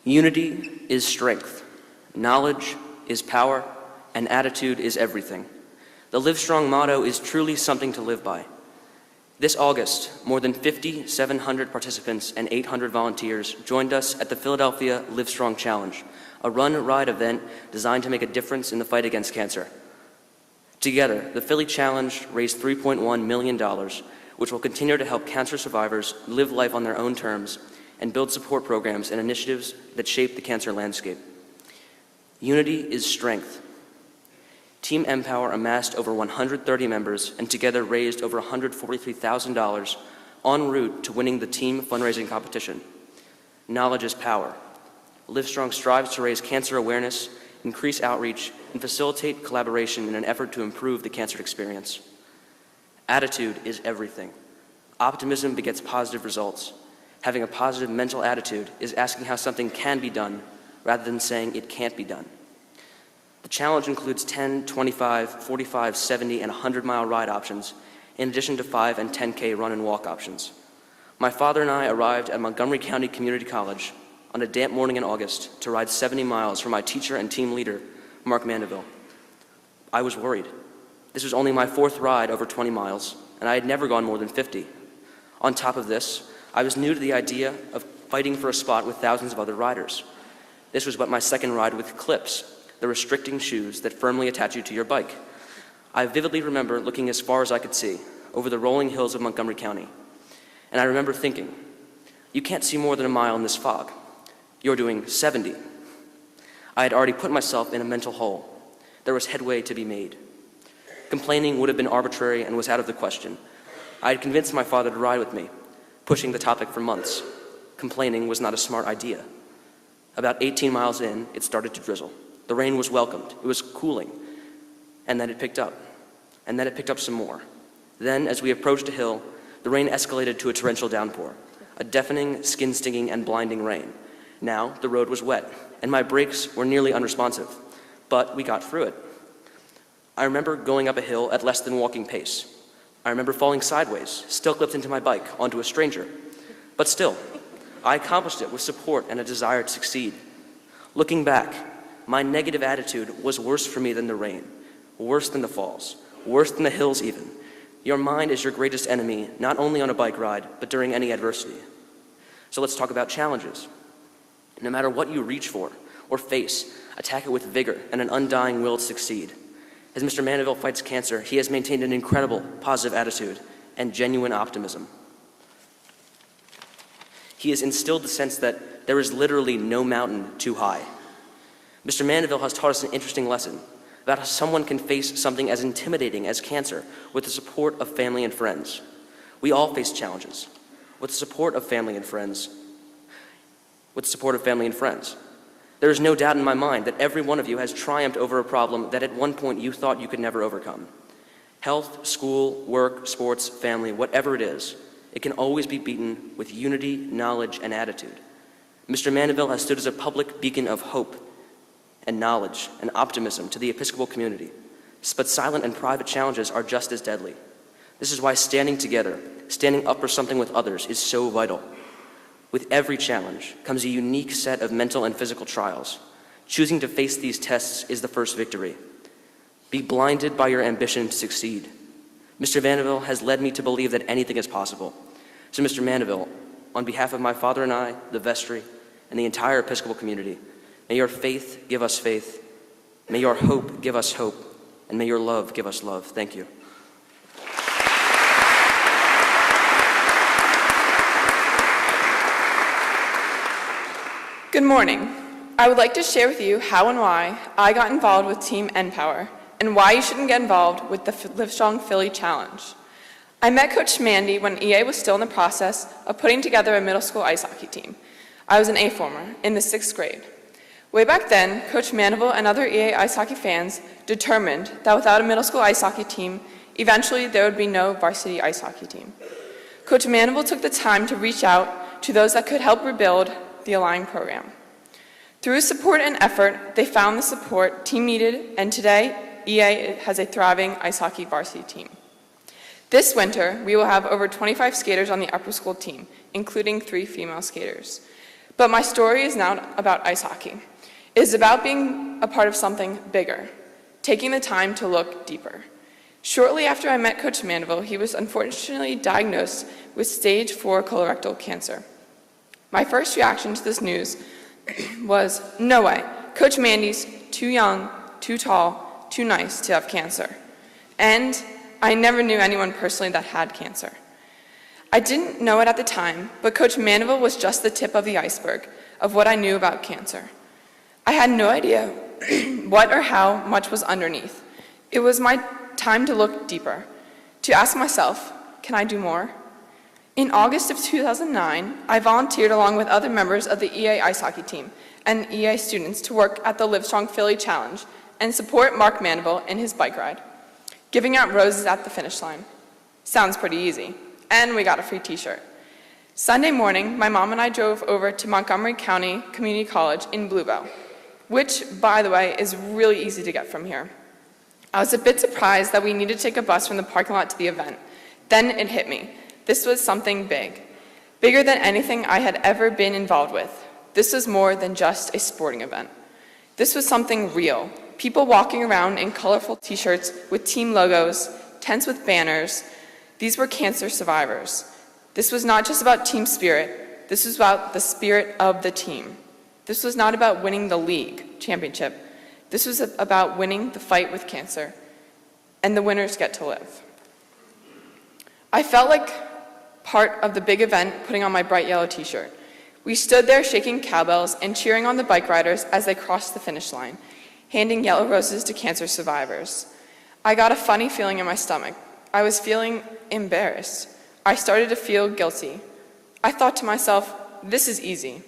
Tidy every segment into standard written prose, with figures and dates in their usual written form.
Unity is strength, knowledge is power, and attitude is everything. The Livestrong motto is truly something to live by. This August, more than 5,700 participants and 800 volunteers joined us at the Philadelphia Livestrong Challenge, a run-ride event designed to make a difference in the fight against cancer. Together, the Philly Challenge raised $3.1 million, which will continue to help cancer survivors live life on their own terms and build support programs and initiatives that shape the cancer landscape. Unity is strength. Team Empower amassed over 130 members and together raised over $143,000 en route to winning the team fundraising competition. Knowledge is power. Livestrong strives to raise cancer awareness, increase outreach, and facilitate collaboration in an effort to improve the cancer experience. Attitude is everything. Optimism begets positive results. Having a positive mental attitude is asking how something can be done rather than saying it can't be done. The challenge includes 10, 25, 45, 70, and 100-mile ride options, in addition to 5 and 10K run and walk options. My father and I arrived at Montgomery County Community College on a damp morning in August to ride 70 miles for my teacher and team leader, Mark Mandeville. I was worried. This was only my 4th ride over 20 miles, and I had never gone more than 50. On top of this, I was new to the idea of fighting for a spot with thousands of other riders. This was but my 2nd ride with clips, the restricting shoes that firmly attach you to your bike. I vividly remember looking as far as I could see, over the rolling hills of Montgomery County. And I remember thinking, you can't see more than a mile in this fog. You're doing 70. I had already put myself in a mental hole. There was headway to be made. Complaining would have been arbitrary and was out of the question. I had convinced my father to ride with me, pushing the topic for months. Complaining was not a smart idea. About 18 miles in, it started to drizzle. The rain was welcomed. It was cooling. And then it picked up. And then it picked up some more. Then, as we approached a hill, the rain escalated to a torrential downpour, a deafening, skin-stinging, and blinding rain. Now, the road was wet, and my brakes were nearly unresponsive. But we got through it. I remember going up a hill at less than walking pace. I remember falling sideways, still clipped into my bike, onto a stranger. But still, I accomplished it with support and a desire to succeed. Looking back, my negative attitude was worse for me than the rain, worse than the falls, worse than the hills even. Your mind is your greatest enemy, not only on a bike ride, but during any adversity. So let's talk about challenges. No matter what you reach for or face, attack it with vigor and an undying will to succeed. As Mr. Mandeville fights cancer, he has maintained an incredible positive attitude and genuine optimism. He has instilled the sense that there is literally no mountain too high. Mr. Mandeville has taught us an interesting lesson about how someone can face something as intimidating as cancer with the support of family and friends. We all face challenges with the support of family and friends. There is no doubt in my mind that every one of you has triumphed over a problem that at one point you thought you could never overcome. Health, school, work, sports, family, whatever it is, it can always be beaten with unity, knowledge, and attitude. Mr. Mandeville has stood as a public beacon of hope and knowledge and optimism to the Episcopal community. But silent and private challenges are just as deadly. This is why standing together, standing up for something with others is so vital. With every challenge comes a unique set of mental and physical trials. Choosing to face these tests is the first victory. Be blinded by your ambition to succeed. Mr. Mandeville has led me to believe that anything is possible. So Mr. Mandeville, on behalf of my father and I, the vestry, and the entire Episcopal community, may your faith give us faith, may your hope give us hope, and may your love give us love. Thank you. Good morning. I would like to share with you how and why I got involved with Team Empower and why you shouldn't get involved with the Livestrong Philly Challenge. I met Coach Mandy when EA was still in the process of putting together a middle school ice hockey team. I was an A former in the 6th grade. Way back then, Coach Mandeville and other EA ice hockey fans determined that without a middle school ice hockey team, eventually there would be no varsity ice hockey team. Coach Mandeville took the time to reach out to those that could help rebuild the Align program. Through support and effort, they found the support team needed, and today, EA has a thriving ice hockey varsity team. This winter, we will have over 25 skaters on the upper school team, including 3 female skaters. But my story is not about ice hockey. It is about being a part of something bigger, taking the time to look deeper. Shortly after I met Coach Mandeville, he was unfortunately diagnosed with stage 4 colorectal cancer. My first reaction to this news was, no way, Coach Mandy's too young, too tall, too nice to have cancer. And I never knew anyone personally that had cancer. I didn't know it at the time, but Coach Mandeville was just the tip of the iceberg of what I knew about cancer. I had no idea what or how much was underneath. It was my time to look deeper, to ask myself, can I do more? In August of 2009, I volunteered along with other members of the EA ice hockey team and EA students to work at the Livestrong Philly Challenge and support Mark Mandeville in his bike ride, giving out roses at the finish line. Sounds pretty easy. And we got a free t-shirt. Sunday morning, my mom and I drove over to Montgomery County Community College in Bluebell, which, by the way, is really easy to get from here. I was a bit surprised that we needed to take a bus from the parking lot to the event. Then it hit me. This was something big, bigger than anything I had ever been involved with. This was more than just a sporting event. This was something real. People walking around in colorful t-shirts with team logos, tents with banners. These were cancer survivors. This was not just about team spirit. This was about the spirit of the team. This was not about winning the league championship. This was about winning the fight with cancer. And the winners get to live. I felt like part of the big event putting on my bright yellow t-shirt. We stood there shaking cowbells and cheering on the bike riders as they crossed the finish line, handing yellow roses to cancer survivors. I got a funny feeling in my stomach. I was feeling embarrassed. I started to feel guilty. I thought to myself, this is easy.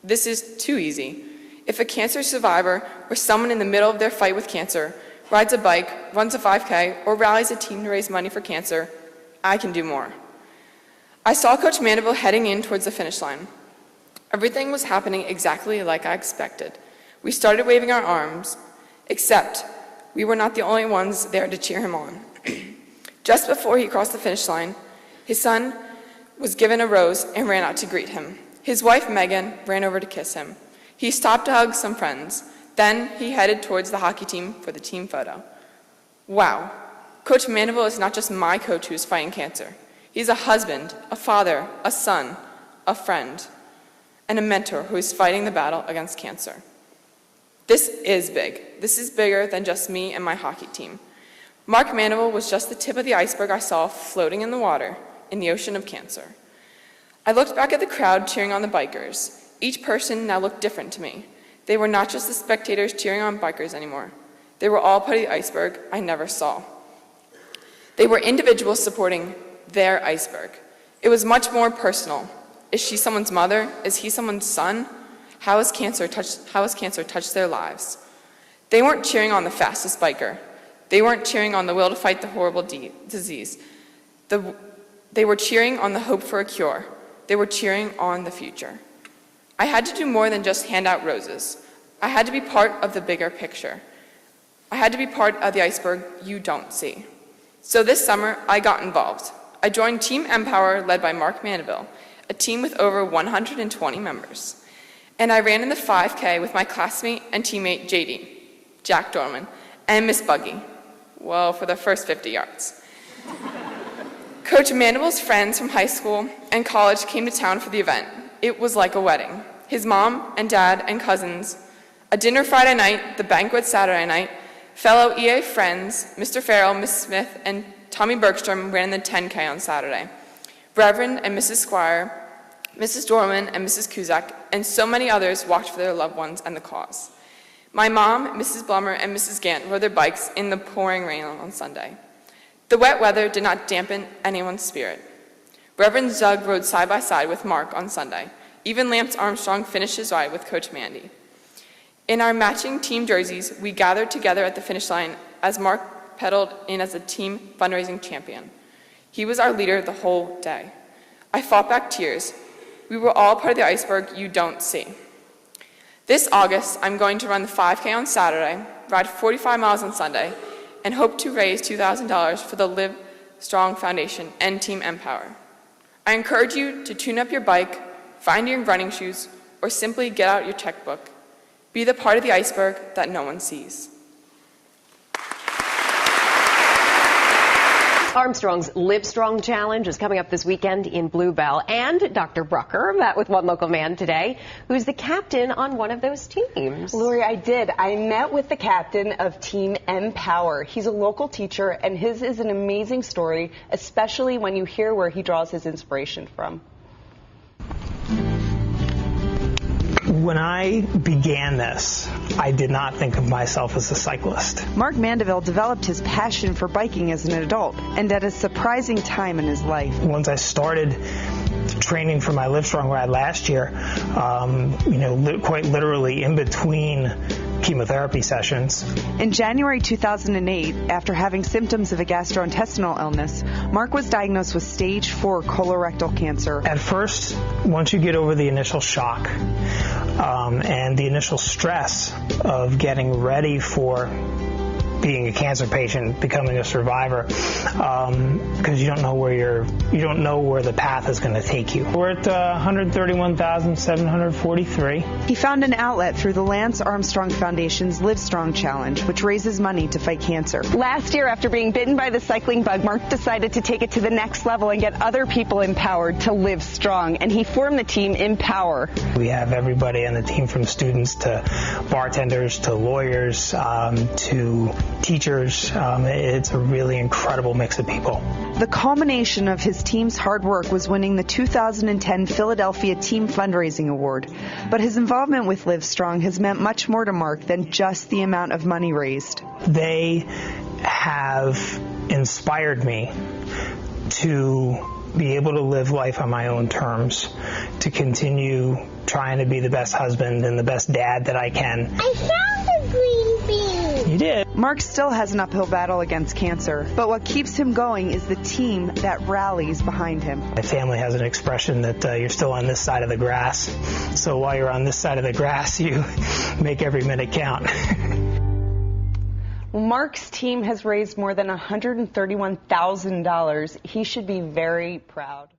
This is too easy. If a cancer survivor or someone in the middle of their fight with cancer rides a bike, runs a 5K, or rallies a team to raise money for cancer, I can do more. I saw Coach Mandeville heading in towards the finish line. Everything was happening exactly like I expected. We started waving our arms, except we were not the only ones there to cheer him on. Just before he crossed the finish line, his son was given a rose and ran out to greet him. His wife, Megan, ran over to kiss him. He stopped to hug some friends. Then he headed towards the hockey team for the team photo. Wow, Coach Mandeville is not just my coach who's fighting cancer. He's a husband, a father, a son, a friend, and a mentor who is fighting the battle against cancer. This is big. This is bigger than just me and my hockey team. Mark Mandeville was just the tip of the iceberg I saw floating in the water in the ocean of cancer. I looked back at the crowd cheering on the bikers. Each person now looked different to me. They were not just the spectators cheering on bikers anymore. They were all part of the iceberg I never saw. They were individuals supporting their iceberg. It was much more personal. Is she someone's mother? Is he someone's son? How has cancer touched their lives? They weren't cheering on the fastest biker. They weren't cheering on the will to fight the horrible disease. They were cheering on the hope for a cure. They were cheering on the future. I had to do more than just hand out roses. I had to be part of the bigger picture. I had to be part of the iceberg you don't see. So this summer, I got involved. I joined Team Empower, led by Mark Mandeville, a team with over 120 members. And I ran in the 5K with my classmate and teammate JD, Jack Dorman, and Miss Buggy. Well, for the first 50 yards. Coach Mandeville's friends from high school and college came to town for the event. It was like a wedding. His mom and dad and cousins, a dinner Friday night, the banquet Saturday night, fellow EA friends, Mr. Farrell, Miss Smith, and Tommy Bergstrom ran the 10K on Saturday. Reverend and Mrs. Squire, Mrs. Dorman and Mrs. Kuzak, and so many others walked for their loved ones and the cause. My mom, Mrs. Blummer, and Mrs. Gant rode their bikes in the pouring rain on Sunday. The wet weather did not dampen anyone's spirit. Reverend Zug rode side by side with Mark on Sunday. Even Lance Armstrong finished his ride with Coach Mandy. In our matching team jerseys, we gathered together at the finish line as Mark pedaled in as a team fundraising champion. He was our leader the whole day. I fought back tears. We were all part of the iceberg you don't see. This August, I'm going to run the 5K on Saturday, ride 45 miles on Sunday, and hope to raise $2,000 for the Live Strong Foundation and Team Empower. I encourage you to tune up your bike, find your running shoes, or simply get out your checkbook. Be the part of the iceberg that no one sees. Armstrong's Live Strong Challenge is coming up this weekend in Bluebell. And Dr. Brucker met with one local man today who's the captain on one of those teams. Lori, I did. I met with the captain of Team Empower. He's a local teacher, and his is an amazing story, especially when you hear where he draws his inspiration from. When I began this, I did not think of myself as a cyclist. Mark Mandeville developed his passion for biking as an adult and at a surprising time in his life. Once I started training for my Livestrong ride last year, quite literally in between chemotherapy sessions. In January 2008, after having symptoms of a gastrointestinal illness, Mark was diagnosed with stage 4 colorectal cancer. At first, once you get over the initial shock and the initial stress of getting ready for being a cancer patient, becoming a survivor, because you don't know where the path is going to take you. We're at 131,743. He found an outlet through the Lance Armstrong Foundation's Live Strong Challenge, which raises money to fight cancer. Last year, after being bitten by the cycling bug, Mark decided to take it to the next level and get other people empowered to live strong, and he formed the team Empower. We have everybody on the team, from students to bartenders to lawyers to teachers. It's a really incredible mix of people. The culmination of his team's hard work was winning the 2010 Philadelphia Team Fundraising Award. But his involvement with Live Strong has meant much more to Mark than just the amount of money raised. They have inspired me to be able to live life on my own terms, to continue trying to be the best husband and the best dad that I can. I found a green bean. You did. Mark still has an uphill battle against cancer, but what keeps him going is the team that rallies behind him. My family has an expression that you're still on this side of the grass. So while you're on this side of the grass, you make every minute count. Mark's team has raised more than $131,000. He should be very proud.